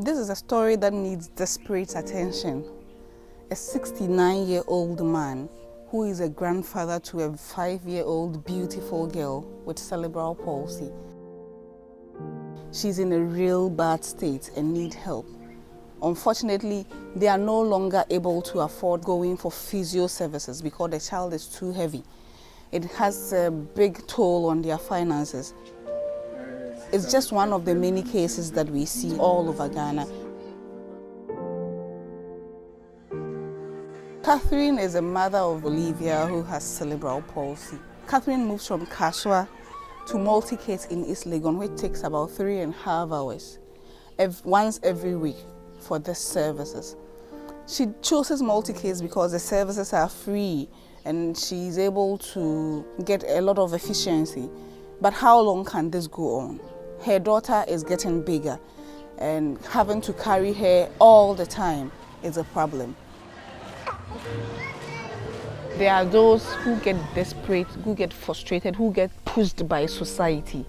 This is a story that needs desperate attention. A 69-year-old man who is a grandfather to a 5-year-old beautiful girl with cerebral palsy. She's in a real bad state and needs help. Unfortunately, they are no longer able to afford going for physio services because the child is too heavy. It has a big toll on their finances. It's just one of the many cases that we see all over Ghana. Catherine is a mother of Olivia who has cerebral palsy. Catherine moves from Kaswa to Multicase in East Legon, which takes about 3.5 hours, once every week for the services. She chooses Multicase because the services are free and she's able to get a lot of efficiency. But how long can this go on? Her daughter is getting bigger and having to carry her all the time is a problem. There are those who get desperate, who get frustrated, who get pushed by society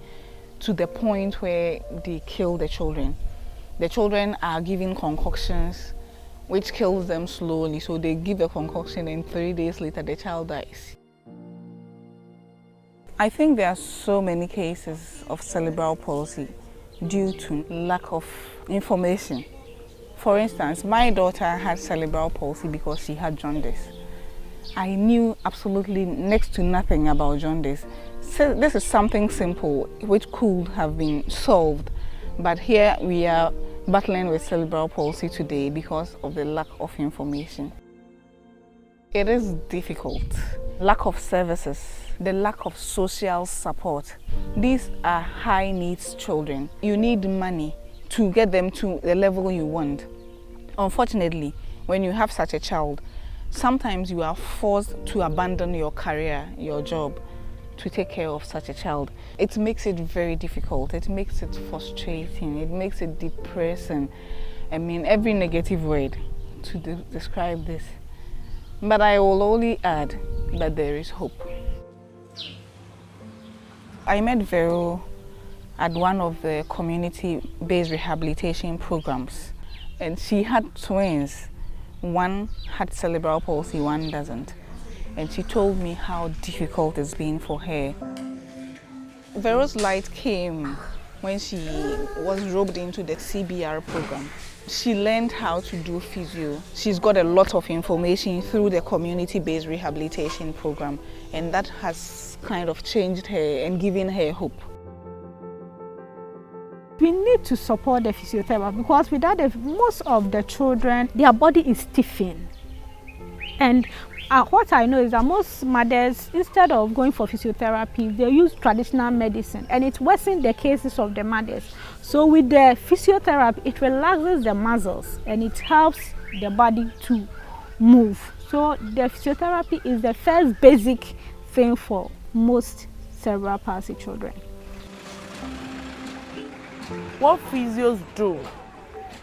to the point where they kill the children. The children are given concoctions which kills them slowly, so they give a concoction and 3 days later the child dies. I think there are so many cases of cerebral palsy due to lack of information. For instance, my daughter had cerebral palsy because she had jaundice. I knew absolutely next to nothing about jaundice. So this is something simple which could have been solved, but here we are battling with cerebral palsy today because of the lack of information. It is difficult. Lack of services, the lack of social support. These are high needs children. You need money to get them to the level you want. Unfortunately, when you have such a child, sometimes you are forced to abandon your career, your job, to take care of such a child. It makes it very difficult. It makes it frustrating. It makes it depressing. I mean, every negative word to describe this. But I will only add that there is hope. I met Vero at one of the community-based rehabilitation programs, and she had twins. One had cerebral palsy, one doesn't. And she told me how difficult it's been for her. Vero's light came when she was roped into the CBR program. She learned how to do physio. She's got a lot of information through the community-based rehabilitation program, and that has kind of changed her and given her hope. We need to support the physiotherapy because without most of the children, their body is stiffened. And what I know is that most mothers, instead of going for physiotherapy, they use traditional medicine, and it worsens the cases of the mothers. So with the physiotherapy, it relaxes the muscles and it helps the body to move. So the physiotherapy is the first basic thing for most cerebral palsy children. What physios do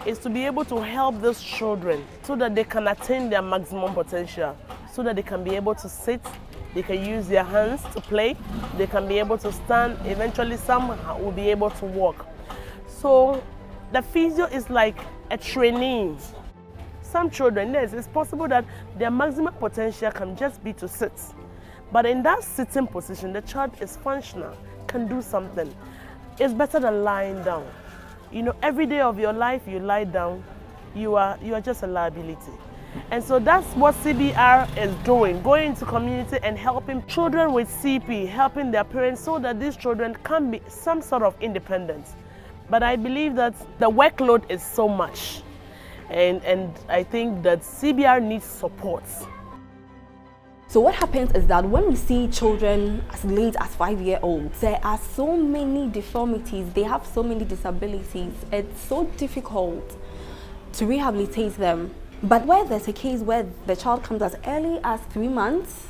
is to be able to help those children so that they can attain their maximum potential, so that they can be able to sit, they can use their hands to play, they can be able to stand, eventually some will be able to walk. So the physio is like a trainee. Some children, yes, it's possible that their maximum potential can just be to sit. But in that sitting position, the child is functional, can do something. It's better than lying down. You know, every day of your life you lie down, you are just a liability. And so that's what CBR is doing, going into community and helping children with CP, helping their parents so that these children can be some sort of independence. But I believe that the workload is so much. And I think that CBR needs support. So what happens is that when we see children as late as 5-year-olds, there are so many deformities, they have so many disabilities. It's so difficult to rehabilitate them. But where there's a case where the child comes as early as 3 months,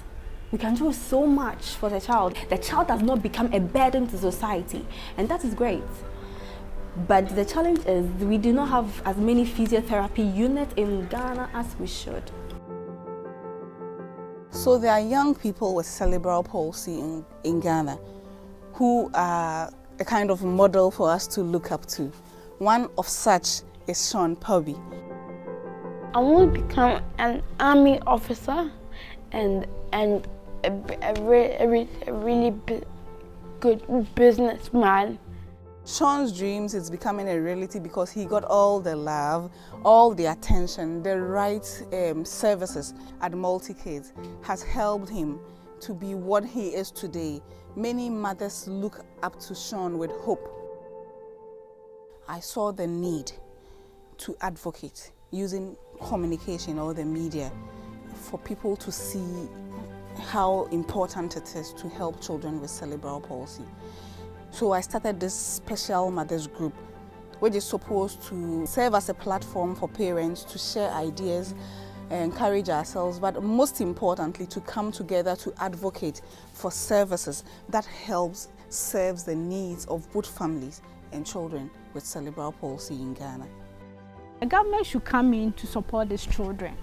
we can do so much for the child. The child does not become a burden to society, and that is great. But the challenge is we do not have as many physiotherapy units in Ghana as we should. So there are young people with cerebral palsy in Ghana who are a kind of model for us to look up to. One of such is Sean Pubby. I want to become an army officer and a really good businessman. Sean's dreams is becoming a reality because he got all the love, all the attention, the right services at Multi-Kids has helped him to be what he is today. Many mothers look up to Sean with hope. I saw the need to advocate using communication or the media for people to see how important it is to help children with cerebral palsy. So I started this special mothers group, which is supposed to serve as a platform for parents to share ideas, encourage ourselves, but most importantly to come together to advocate for services that serves the needs of both families and children with cerebral palsy in Ghana. The government should come in to support these children,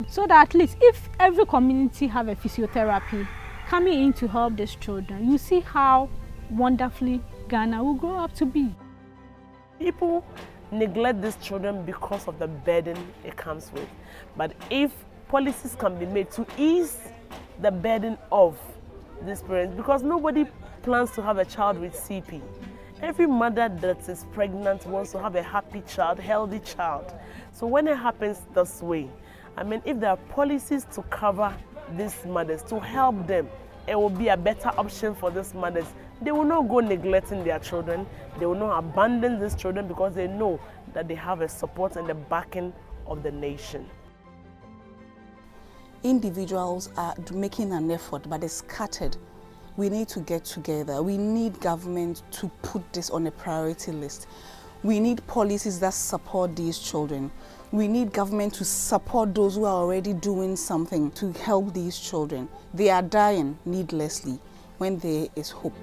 so that at least if every community have a physiotherapy coming in to help these children, you see how wonderfully Ghana will grow up to be. People neglect these children because of the burden it comes with. But if policies can be made to ease the burden of these parents, because nobody plans to have a child with CP. Every mother that is pregnant wants to have a happy child, healthy child. So when it happens this way, I mean, if there are policies to cover these mothers, to help them, it will be a better option for these mothers. They will not go neglecting their children. They will not abandon these children because they know that they have a support and the backing of the nation. Individuals are making an effort, but it's scattered. We need to get together. We need government to put this on a priority list. We need policies that support these children. We need government to support those who are already doing something to help these children. They are dying needlessly when there is hope.